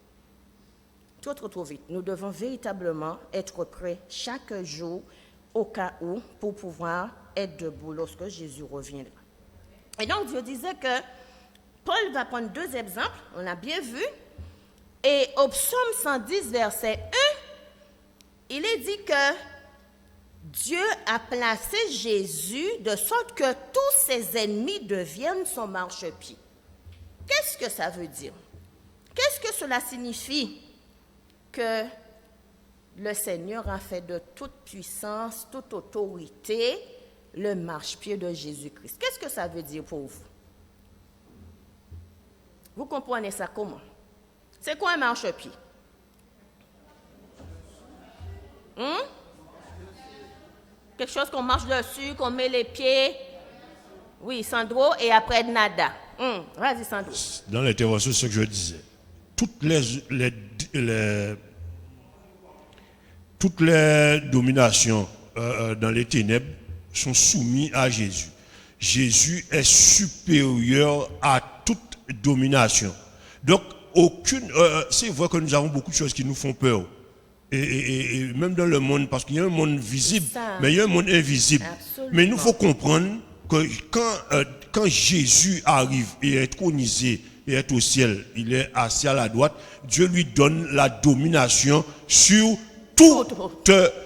Trop vite. Nous devons véritablement être prêts chaque jour au cas où pour pouvoir être debout lorsque Jésus reviendra. Et donc, Dieu disait que Paul va prendre 2 exemples, on a bien vu. Et au psaume 110, verset 1, il est dit que Dieu a placé Jésus de sorte que tous ses ennemis deviennent son marchepied. Qu'est-ce que ça veut dire? Qu'est-ce que cela signifie? Que le Seigneur a fait de toute puissance, toute autorité, le marchepied de Jésus-Christ. Qu'est-ce que ça veut dire pour vous? Vous comprenez ça comment? C'est quoi un marchepied? Quelque chose qu'on marche dessus, qu'on met les pieds. Oui, Sandro, et après nada. Vas-y, Sandro. Dans l'intervention, c'est ce que je disais. Toutes les dominations dans les ténèbres sont soumises à Jésus. Jésus est supérieur à toute domination. Donc, c'est vrai que nous avons beaucoup de choses qui nous font peur. Et même dans le monde, parce qu'il y a un monde visible, mais il y a un monde invisible. Absolument. Mais il nous faut comprendre que quand Jésus arrive et est tronisé et est au ciel, il est assis à la droite, Dieu lui donne la domination sur toute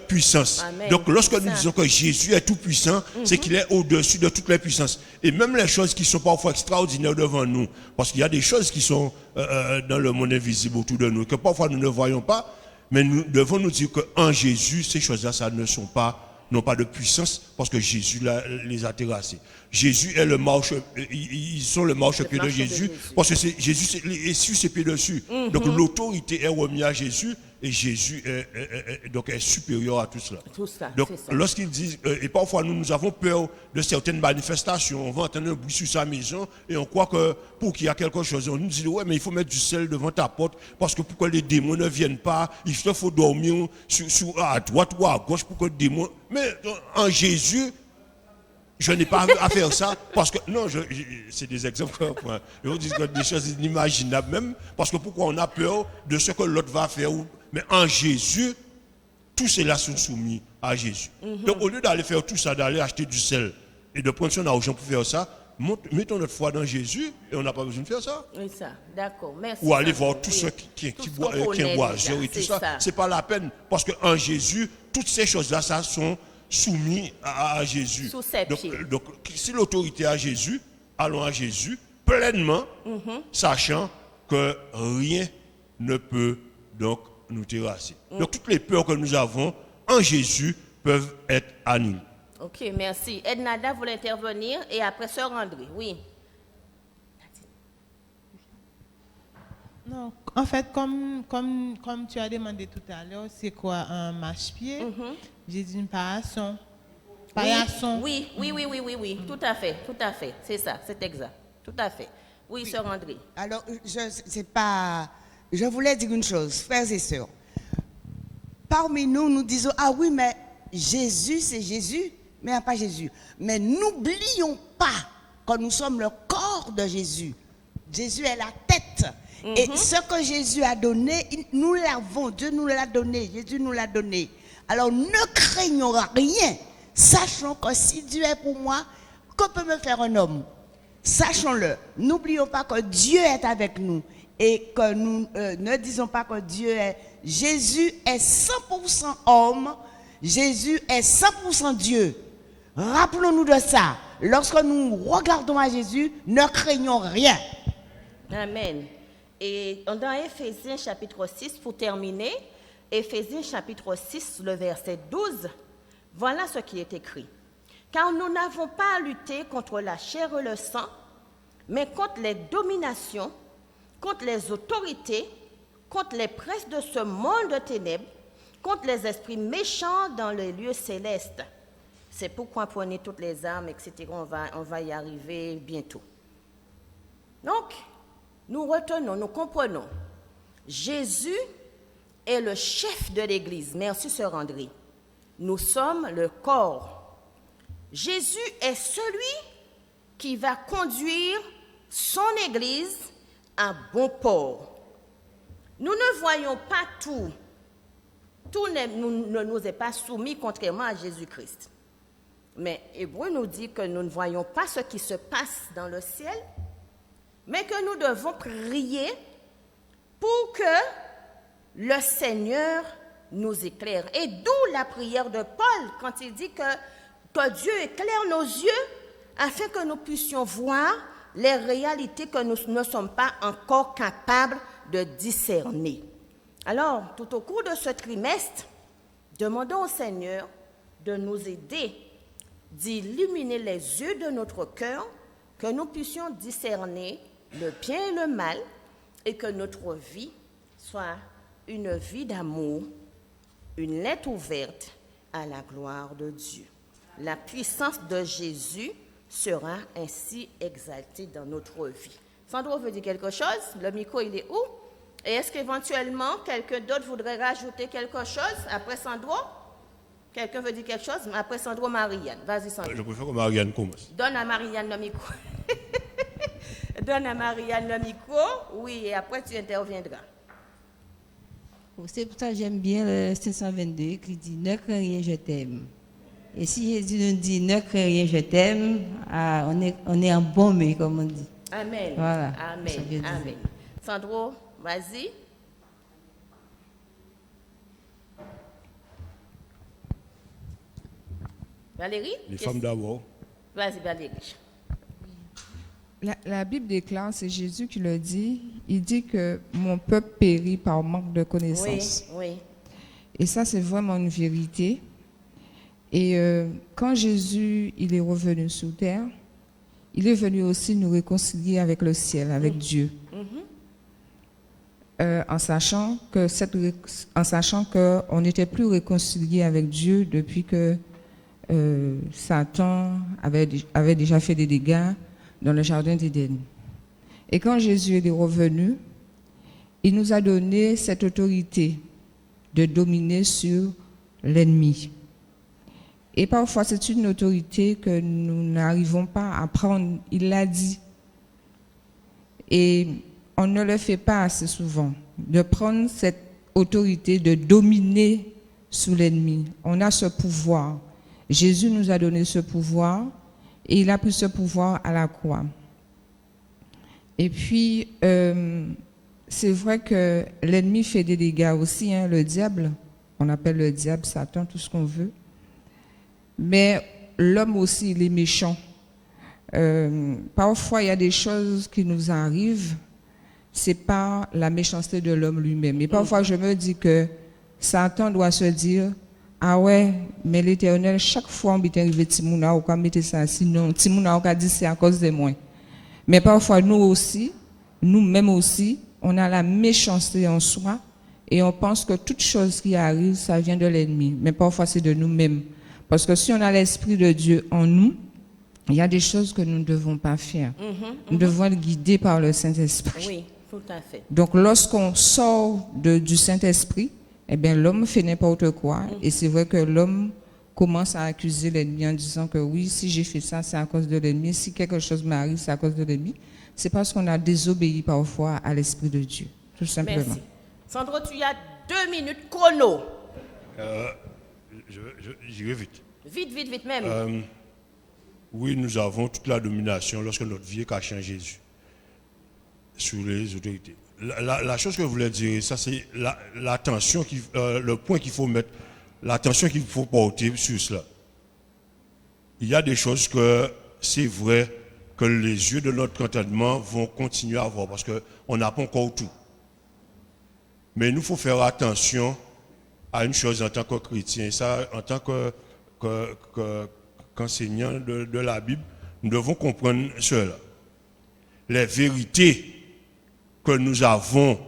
puissance. Amen. Donc lorsque nous disons que Jésus est tout puissant, c'est qu'il est au-dessus de toutes les puissances. Et même les choses qui sont parfois extraordinaires devant nous, parce qu'il y a des choses qui sont dans le monde invisible autour de nous, que parfois nous ne voyons pas, mais nous devons nous dire qu'en Jésus, ces choses-là, ça n'ont pas de puissance parce que Jésus les a terrassés. Jésus est ils sont le marchepied de Jésus parce que Jésus est sur ses pieds dessus. Donc l'autorité est remise à Jésus et Jésus est supérieur à tout cela. Donc lorsqu'il dit, et parfois nous avons peur de certaines manifestations, on va entendre un bruit sur sa maison et on croit que pour qu'il y ait quelque chose, on nous dit ouais mais il faut mettre du sel devant ta porte parce que pour que les démons ne viennent pas, il faut dormir à droite ou à gauche pour que les démons... Mais en Jésus, je n'ai pas à faire ça parce que, non, c'est des exemples, je vous dis des choses inimaginables même, parce que pourquoi on a peur de ce que l'autre va faire, mais en Jésus, tous ceux-là sont soumis à Jésus. Donc au lieu d'aller faire tout ça, d'aller acheter du sel et de prendre son argent pour faire ça, mettons notre foi dans Jésus et on n'a pas besoin de faire ça. Oui, ça, d'accord, merci. Ou aller voir tous ceux qui boisent et tout ça, c'est pas la peine, parce qu'en Jésus, toutes ces choses-là, ça sont soumis à Jésus. Sous ses pieds. Donc, si l'autorité est à Jésus, allons à Jésus pleinement, sachant que rien ne peut donc nous terrasser. Donc, toutes les peurs que nous avons en Jésus peuvent être annulées. Ok, merci. Ednada voulait intervenir et après Sœur André, oui. Non, en fait, comme tu as demandé tout à l'heure, c'est quoi un marchepied? J'ai dit une paillasson. Paillasson. Oui, tout à fait, c'est ça, c'est exact, tout à fait. Oui, Sœur André. Alors, je voulais dire une chose, frères et sœurs. parmi nous, nous disons, ah oui, mais Jésus, c'est Jésus, mais pas Jésus. Mais n'oublions pas que nous sommes le corps de Jésus. Jésus est la tête. Et ce que Jésus a donné, nous l'avons. Dieu nous l'a donné. Jésus nous l'a donné. Alors ne craignons rien. Sachons que si Dieu est pour moi, que peut me faire un homme? Sachons-le. N'oublions pas que Dieu est avec nous. Et que nous ne disons pas que Dieu est... Jésus est 100% homme. Jésus est 100% Dieu. Rappelons-nous de ça. Lorsque nous regardons à Jésus, ne craignons rien. Amen. Et dans Éphésiens chapitre 6, pour terminer, Éphésiens chapitre 6, le verset 12, voilà ce qui est écrit. Car nous n'avons pas à lutter contre la chair et le sang, mais contre les dominations, contre les autorités, contre les princes de ce monde de ténèbres, contre les esprits méchants dans les lieux célestes. C'est pourquoi prenez toutes les armes, etc. On va y arriver bientôt. Donc, nous retenons, nous comprenons. Jésus est le chef de l'Église. Merci, Sœur André. Nous sommes le corps. Jésus est celui qui va conduire son Église à bon port. Nous ne voyons pas tout. Tout ne nous est pas soumis contrairement à Jésus-Christ. Mais Hébreu nous dit que nous ne voyons pas ce qui se passe dans le ciel, mais que nous devons prier pour que le Seigneur nous éclaire. Et d'où la prière de Paul quand il dit que Dieu éclaire nos yeux afin que nous puissions voir les réalités que nous ne sommes pas encore capables de discerner. Alors, tout au cours de ce trimestre, demandons au Seigneur de nous aider, d'illuminer les yeux de notre cœur, que nous puissions discerner le bien et le mal, et que notre vie soit une vie d'amour, une lettre ouverte à la gloire de Dieu. La puissance de Jésus sera ainsi exaltée dans notre vie. Sandro veut dire quelque chose? Le micro, il est où? Et est-ce qu'éventuellement, quelqu'un d'autre voudrait rajouter quelque chose après Sandro? Quelqu'un veut dire quelque chose? Après Sandro, Marianne. Vas-y, Sandro. Je préfère que Marianne commence. Donne à Marianne le micro. Donne à Marianne le micro. Oui, et après tu interviendras. C'est pour ça que j'aime bien le 722 qui dit « Ne crains rien, je t'aime ». Et si Jésus nous dit « Ne crains rien, je t'aime », on est en bon mais comme on dit. Amen. Voilà. Amen. Amen. Sandro, vas-y. Valérie? Les femmes d'abord. Vas-y, Valérie. La Bible déclare, c'est Jésus qui le dit, il dit que mon peuple périt par manque de connaissance. Oui, oui. Et ça, c'est vraiment une vérité. Et quand Jésus il est revenu sur terre, il est venu aussi nous réconcilier avec le ciel, avec Dieu. En sachant qu'on n'était plus réconcilié avec Dieu depuis que Satan avait déjà fait des dégâts dans le jardin d'Éden. Et quand Jésus est revenu, il nous a donné cette autorité de dominer sur l'ennemi. Et parfois, c'est une autorité que nous n'arrivons pas à prendre. Il l'a dit. Et on ne le fait pas assez souvent, de prendre cette autorité, de dominer sur l'ennemi. On a ce pouvoir. Jésus nous a donné ce pouvoir et il a pris ce pouvoir à la croix. Et puis, c'est vrai que l'ennemi fait des dégâts aussi, hein, le diable. On appelle le diable Satan, tout ce qu'on veut. Mais l'homme aussi, il est méchant. Parfois, il y a des choses qui nous arrivent, c'est pas la méchanceté de l'homme lui-même. Et parfois, je me dis que Satan doit se dire, ah ouais, mais l'Éternel, chaque fois on m'est arrivé Timouna, ou quand mettre ça, sinon Timouna, on a dit c'est à cause de moi. Mais parfois, nous-mêmes aussi, on a la méchanceté en soi et on pense que toute chose qui arrive, ça vient de l'ennemi. Mais parfois, c'est de nous-mêmes. Parce que si on a l'Esprit de Dieu en nous, il y a des choses que nous ne devons pas faire. Nous devons être guidés par le Saint-Esprit. Oui, tout à fait. Donc, lorsqu'on sort du Saint-Esprit, eh bien, l'homme fait n'importe quoi. Et c'est vrai que l'homme commence à accuser l'ennemi en disant que oui, si j'ai fait ça, c'est à cause de l'ennemi. Si quelque chose m'arrive, c'est à cause de l'ennemi. C'est parce qu'on a désobéi parfois à l'Esprit de Dieu, tout simplement. Merci. Sandro, tu as 2 minutes chrono. J'irai vite. Vite même. Oui, nous avons toute la domination lorsque notre vie est cachée en Jésus sur les autorités. La chose que je voulais dire, ça c'est l'attention, le point qu'il faut mettre, l'attention qu'il faut porter sur cela. Il y a des choses que c'est vrai que les yeux de notre entendement vont continuer à voir parce qu'on n'a pas encore tout. Mais il nous faut faire attention à une chose en tant que chrétien, ça en tant qu'enseignant de la Bible, nous devons comprendre cela. Les vérités que nous avons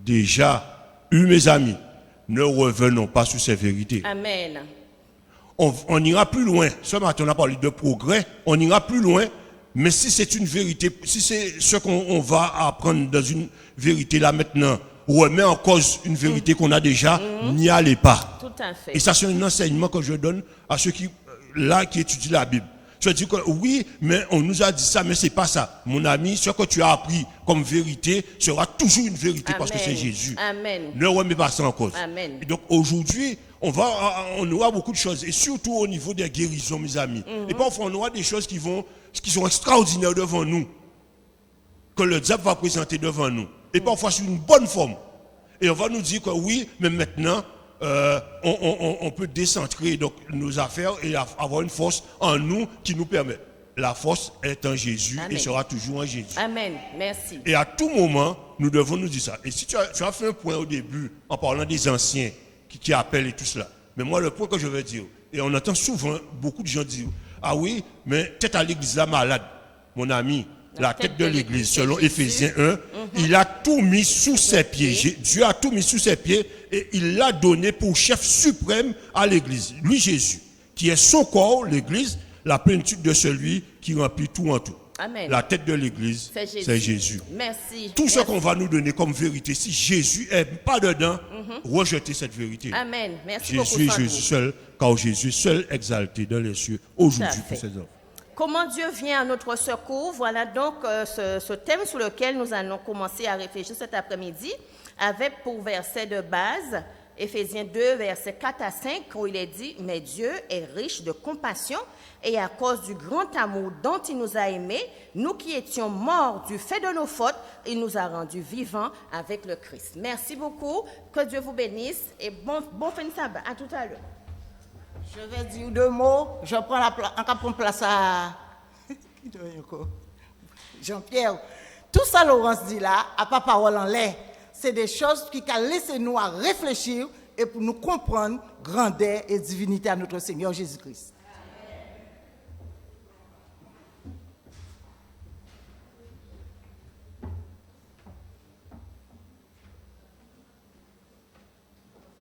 déjà eues, mes amis, ne revenons pas sur ces vérités. Amen. On ira plus loin. Ce matin, on a parlé de progrès. On ira plus loin. Mais si c'est une vérité, si c'est ce qu'on va apprendre dans une vérité là maintenant, remet en cause une vérité qu'on a déjà, n'y allez pas. Tout à fait. Et ça, c'est un enseignement que je donne à ceux qui étudient la Bible. Je dis que oui, mais on nous a dit ça, mais c'est pas ça. Mon ami, ce que tu as appris comme vérité sera toujours une vérité. Amen. Parce que c'est Jésus. Amen. Ne remets pas ça en cause. Amen. Et donc aujourd'hui, on aura beaucoup de choses, et surtout au niveau des guérisons, mes amis. Et parfois, on aura des choses qui sont extraordinaires devant nous, que le diable va présenter devant nous. Et parfois, c'est une bonne forme. Et on va nous dire que oui, mais maintenant, on peut décentrer donc, nos affaires et avoir une force en nous qui nous permet. La force est en Jésus. Amen. Et sera toujours en Jésus. Amen. Merci. Et à tout moment, nous devons nous dire ça. Et si tu as fait un point au début en parlant des anciens qui appellent et tout cela. Mais moi, le point que je veux dire, et on entend souvent beaucoup de gens dire, ah oui, mais tête à l'église là malade, mon ami. La tête de l'église, selon Éphésiens 1, il a tout mis sous ses pieds. Dieu a tout mis sous ses pieds et il l'a donné pour chef suprême à l'église. Lui, Jésus, qui est son corps, l'église, la plénitude de celui qui remplit tout en tout. Amen. La tête de l'église, c'est Jésus. Merci. Tout ce qu'on va nous donner comme vérité, si Jésus n'est pas dedans, rejetez cette vérité. Amen. Merci Jésus beaucoup. est Jésus seul, car Jésus seul exalté dans les cieux aujourd'hui pour ses œuvres. Comment Dieu vient à notre secours? Voilà donc ce thème sur lequel nous allons commencer à réfléchir cet après-midi, avec pour verset de base, Éphésiens 2, versets 4 à 5, où il est dit « Mais Dieu est riche de compassion, et à cause du grand amour dont il nous a aimés, nous qui étions morts du fait de nos fautes, il nous a rendus vivants avec le Christ. » Merci beaucoup, que Dieu vous bénisse, et bon fin de sabbat. À tout à l'heure. Je vais dire 2 mots. Je prends place à Jean-Pierre. Tout ça, Laurence dit là, à pas parole en l'air. C'est des choses qui laissent nous à réfléchir et pour nous comprendre grandeur et divinité à notre Seigneur Jésus-Christ.